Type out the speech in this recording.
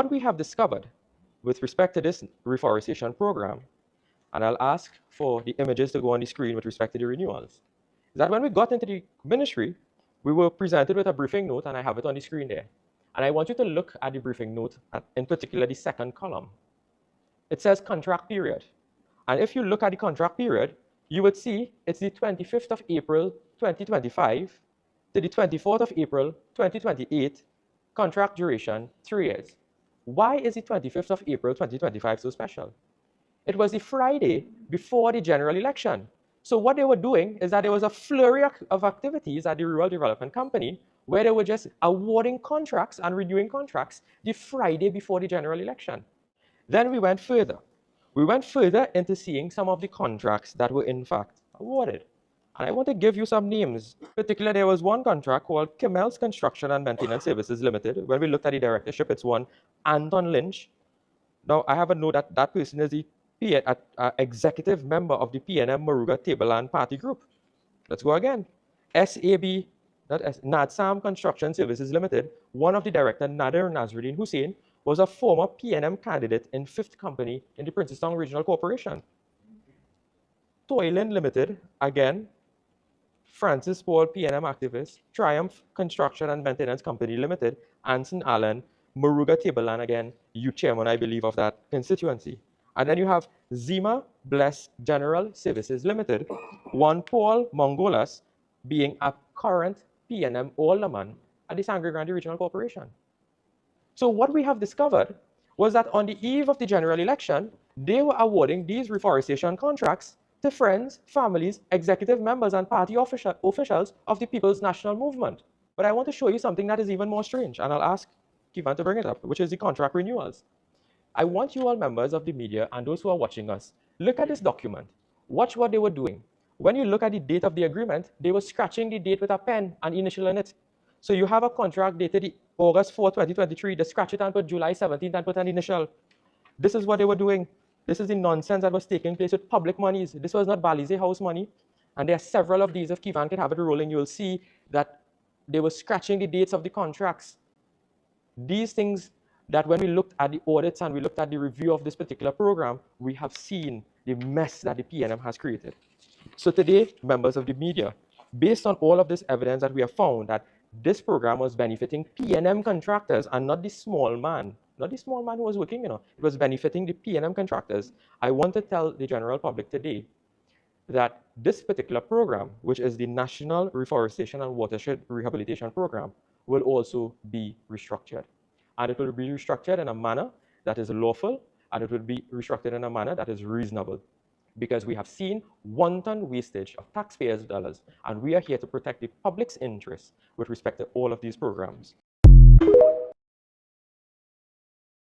What we have discovered with respect to this reforestation program, and I'll ask for the images to go on the screen with respect to the renewals, is that when we got into the ministry, we were presented with a briefing note, and I have it on the screen there. And I want you to look at the briefing note, in particular the second column. It says contract period. And if you look at the contract period, you would see it's the 25th of April, 2025 to the 24th of April, 2028, contract duration, 3 years. Why is the 25th of April, 2025 so special? It was the Friday before the general election. So what they were doing is that there was a flurry of activities at the Rural Development Company where they were just awarding contracts and renewing contracts the Friday before the general election. Then we went further. We went further into seeing some of the contracts that were in fact awarded. And I want to give you some names. In particular, there was one contract called Kimmel's Construction and Maintenance Services Limited. When we looked at the directorship, it's one Anton Lynch. Now, I have a note that that person is the executive member of the PNM Moruga Tableland Party Group. Let's go again. SAB, Nadsam Construction Services Limited, one of the director, Nader Nazruddin Hussain, was a former PNM candidate in 5th Company in the Princeton Regional Corporation. Toyland Limited, again, Francis Paul PNM activist, Triumph Construction and Maintenance Company Limited, Anson Allen, Moruga Tableland, again, you chairman, I believe, of that constituency. And then you have Zima Bless General Services Limited, one Paul Mongolas being a current PNM alderman at the Sangre Grande Regional Corporation. So what we have discovered was that on the eve of the general election, they were awarding these reforestation contracts to friends, families, executive members, and party officials of the People's National Movement. But I want to show you something that is even more strange, and I'll ask Kivan to bring it up, which is the contract renewals. I want you all members of the media and those who are watching us, look at this document. Watch what they were doing. When you look at the date of the agreement, they were scratching the date with a pen and initial in it. So you have a contract dated August 4, 2023, they scratch it and put July 17th and put an initial. This is what they were doing. This is the nonsense that was taking place with public monies. This was not Balize House money. And there are several of these. If Kivan can have it rolling, you'll see that they were scratching the dates of the contracts. These things that when we looked at the audits and we looked at the review of this particular program, we have seen the mess that the PNM has created. So today, members of the media, based on all of this evidence that we have found that this program was benefiting PNM contractors and not the small man, not the small man who was working, it was benefiting the PNM contractors. I want to tell the general public today that this particular program, which is the National Reforestation and Watershed Rehabilitation Program, will also be restructured. And it will be restructured in a manner that is lawful, and it will be restructured in a manner that is reasonable. Because we have seen wanton wastage of taxpayers' dollars, and we are here to protect the public's interests with respect to all of these programs.